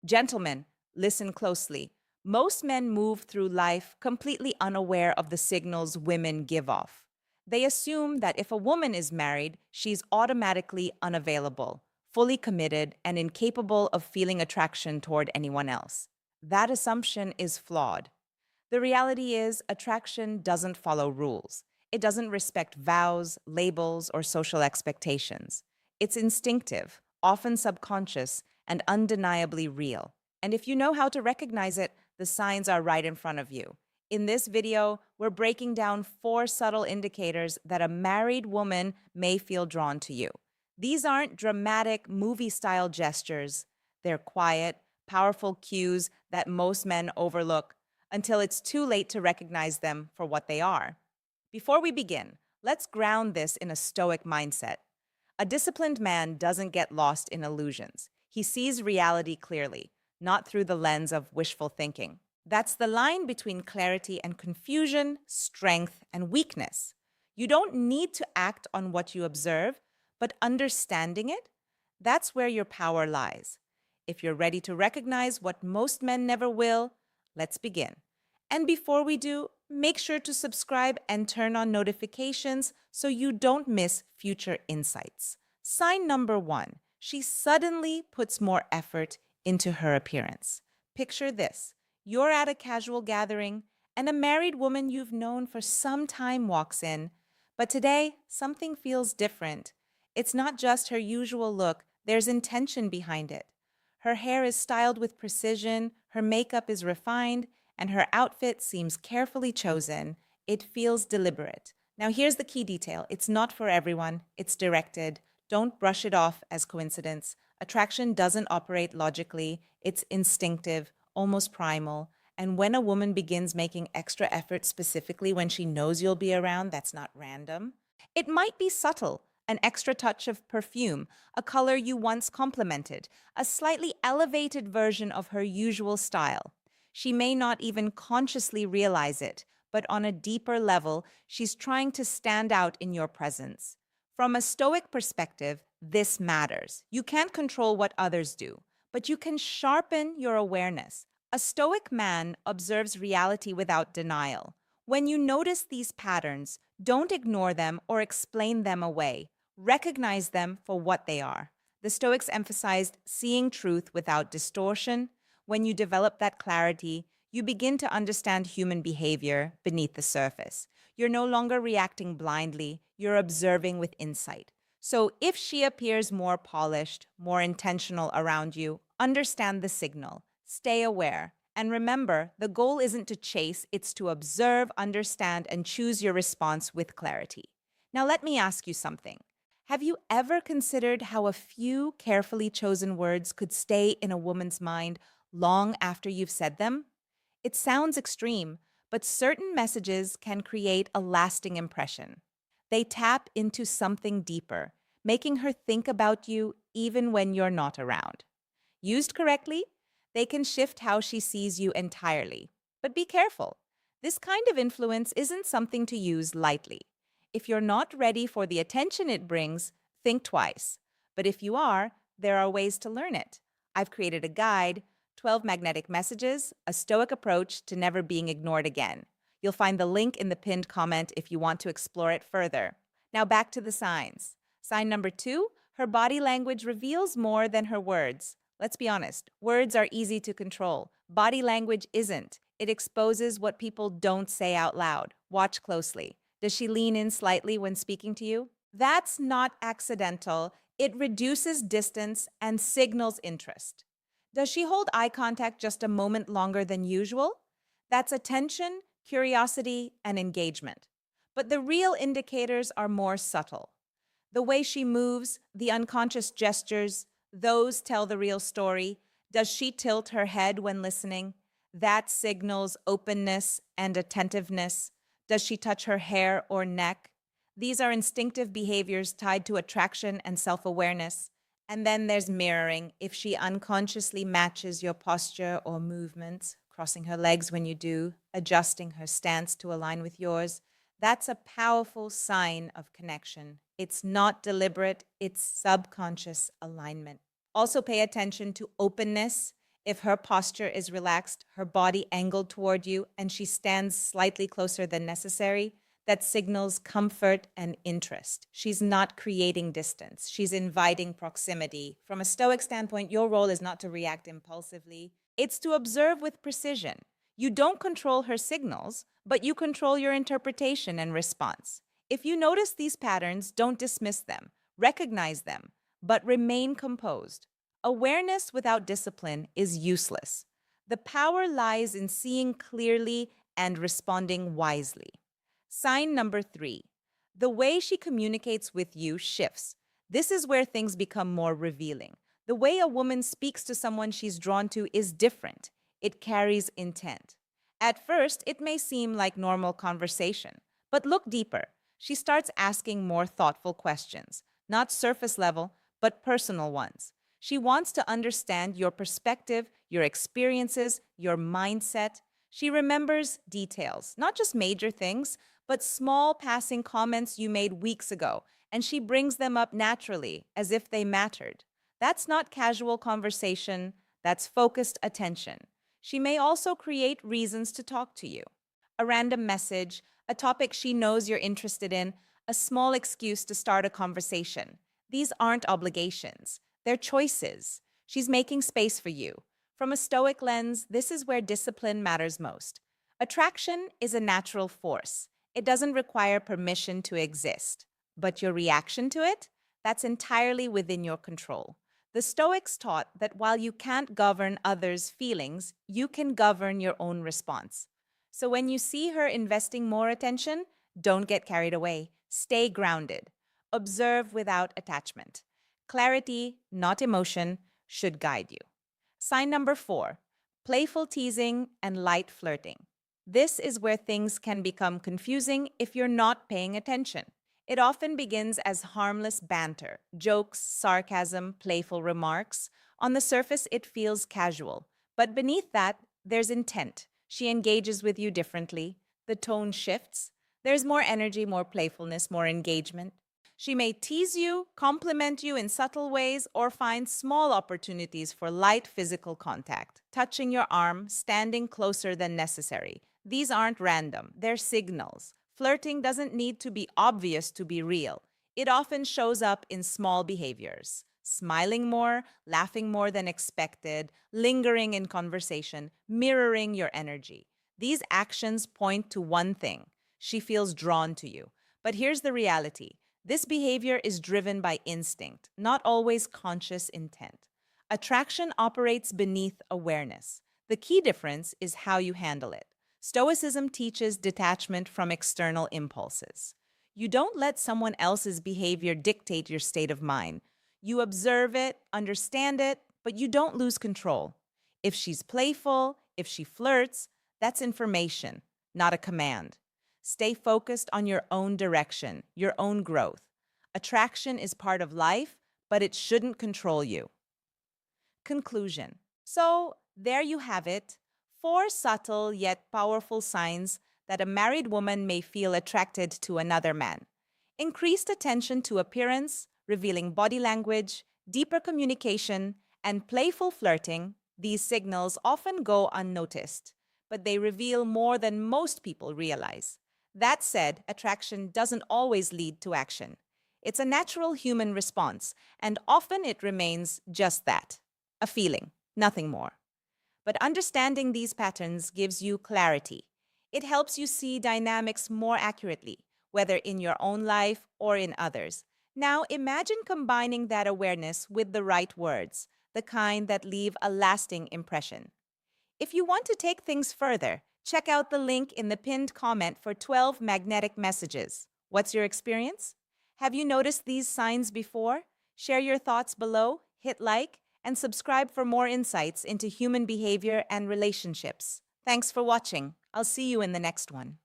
Gentlemen, listen closely. Most men move through life completely unaware of the signals women give off. They assume that if a woman is married, she's automatically unavailable, fully committed, and incapable of feeling attraction toward anyone else. That assumption is flawed. The reality is, attraction doesn't follow rules. It doesn't respect vows, labels, or social expectations. It's instinctive, often subconscious, and undeniably real. And if you know how to recognize it, the signs are right in front of you. In this video, we're breaking down 4 subtle indicators that a married woman may feel drawn to you. These aren't dramatic movie style gestures, they're quiet, powerful cues that most men overlook until it's too late to recognize them for what they are. Before we begin, let's ground this in a Stoic mindset. A disciplined man doesn't get lost in illusions. He sees reality clearly, not through the lens of wishful thinking. That's the line between clarity and confusion, strength and weakness. You don't need to act on what you observe, but understanding it, that's where your power lies. If you're ready to recognize what most men never will, let's begin. And before we do, make sure to subscribe and turn on notifications so you don't miss future insights. Sign number 1, she suddenly puts more effort into her appearance. Picture this. You're at a casual gathering, and a married woman you've known for some time walks in. But today, something feels different. It's not just her usual look, there's intention behind it. Her hair is styled with precision, her makeup is refined, and her outfit seems carefully chosen. It feels deliberate. Now, here's the key detail. It's not for everyone, it's directed. Don't brush it off as coincidence. Attraction doesn't operate logically, it's instinctive, almost primal. And when a woman begins making extra effort specifically when she knows you'll be around, that's not random. It might be subtle, an extra touch of perfume, a color you once complimented, a slightly elevated version of her usual style. She may not even consciously realize it, but on a deeper level, she's trying to stand out in your presence. From a Stoic perspective, this matters. You can't control what others do, but you can sharpen your awareness. A Stoic man observes reality without denial. When you notice these patterns, don't ignore them or explain them away. Recognize them for what they are. The Stoics emphasized seeing truth without distortion. When you develop that clarity, you begin to understand human behavior beneath the surface. You're no longer reacting blindly, you're observing with insight. So if she appears more polished, more intentional around you, understand the signal, stay aware, and remember, the goal isn't to chase, it's to observe, understand, and choose your response with clarity. Now, let me ask you something. Have you ever considered how a few carefully chosen words could stay in a woman's mind long after you've said them? It sounds extreme, but certain messages can create a lasting impression. They tap into something deeper, making her think about you even when you're not around. Used correctly, they can shift how she sees you entirely. But be careful. This kind of influence isn't something to use lightly. If you're not ready for the attention it brings, think twice. But if you are, there are ways to learn it. I've created a guide, 12 magnetic messages, a Stoic approach to never being ignored again. You'll find the link in the pinned comment if you want to explore it further. Now back to the signs. Sign number 2, her body language reveals more than her words. Let's be honest, words are easy to control. Body language isn't. It exposes what people don't say out loud. Watch closely. Does she lean in slightly when speaking to you? That's not accidental. It reduces distance and signals interest. Does she hold eye contact just a moment longer than usual? That's attention, curiosity, and engagement. But the real indicators are more subtle. The way she moves, the unconscious gestures, those tell the real story. Does she tilt her head when listening? That signals openness and attentiveness. Does she touch her hair or neck? These are instinctive behaviors tied to attraction and self-awareness. And then there's mirroring. If she unconsciously matches your posture or movements, crossing her legs when you do, adjusting her stance to align with yours, that's a powerful sign of connection. It's not deliberate, it's subconscious alignment. Also, pay attention to openness. If her posture is relaxed, her body angled toward you, and she stands slightly closer than necessary, that signals comfort and interest. She's not creating distance, she's inviting proximity. From a Stoic standpoint, your role is not to react impulsively, it's to observe with precision. You don't control her signals, but you control your interpretation and response. If you notice these patterns, don't dismiss them, recognize them, but remain composed. Awareness without discipline is useless. The power lies in seeing clearly and responding wisely. Sign number 3. The way she communicates with you shifts. This is where things become more revealing. The way a woman speaks to someone she's drawn to is different. It carries intent. At first, it may seem like normal conversation, but look deeper. She starts asking more thoughtful questions, not surface level, but personal ones. She wants to understand your perspective, your experiences, your mindset. She remembers details, not just major things, but small passing comments you made weeks ago, and she brings them up naturally, as if they mattered. That's not casual conversation, that's focused attention. She may also create reasons to talk to you. A random message, a topic she knows you're interested in, a small excuse to start a conversation. These aren't obligations, they're choices. She's making space for you. From a Stoic lens, this is where discipline matters most. Attraction is a natural force. It doesn't require permission to exist. But your reaction to it? That's entirely within your control. The Stoics taught that while you can't govern others' feelings, you can govern your own response. So when you see her investing more attention, don't get carried away. Stay grounded. Observe without attachment. Clarity, not emotion, should guide you. Sign number 4, playful teasing and light flirting. This is where things can become confusing if you're not paying attention. It often begins as harmless banter, jokes, sarcasm, playful remarks. On the surface, it feels casual. But beneath that, there's intent. She engages with you differently. The tone shifts. There's more energy, more playfulness, more engagement. She may tease you, compliment you in subtle ways, or find small opportunities for light physical contact, touching your arm, standing closer than necessary. These aren't random, they're signals. Flirting doesn't need to be obvious to be real. It often shows up in small behaviors. Smiling more, laughing more than expected, lingering in conversation, mirroring your energy. These actions point to one thing. She feels drawn to you. But here's the reality. This behavior is driven by instinct, not always conscious intent. Attraction operates beneath awareness. The key difference is how you handle it. Stoicism teaches detachment from external impulses. You don't let someone else's behavior dictate your state of mind. You observe it, understand it, but you don't lose control. If she's playful, if she flirts, that's information, not a command. Stay focused on your own direction, your own growth. Attraction is part of life, but it shouldn't control you. Conclusion. So, there you have it. 4 subtle yet powerful signs that a married woman may feel attracted to another man. Increased attention to appearance, revealing body language, deeper communication, and playful flirting. These signals often go unnoticed, but they reveal more than most people realize. That said, attraction doesn't always lead to action. It's a natural human response, and often it remains just that, a feeling, nothing more. But understanding these patterns gives you clarity. It helps you see dynamics more accurately, whether in your own life or in others. Now imagine combining that awareness with the right words, the kind that leave a lasting impression. If you want to take things further, check out the link in the pinned comment for 12 magnetic messages. What's your experience? Have you noticed these signs before? Share your thoughts below, hit like, and subscribe for more insights into human behavior and relationships. Thanks for watching. I'll see you in the next one.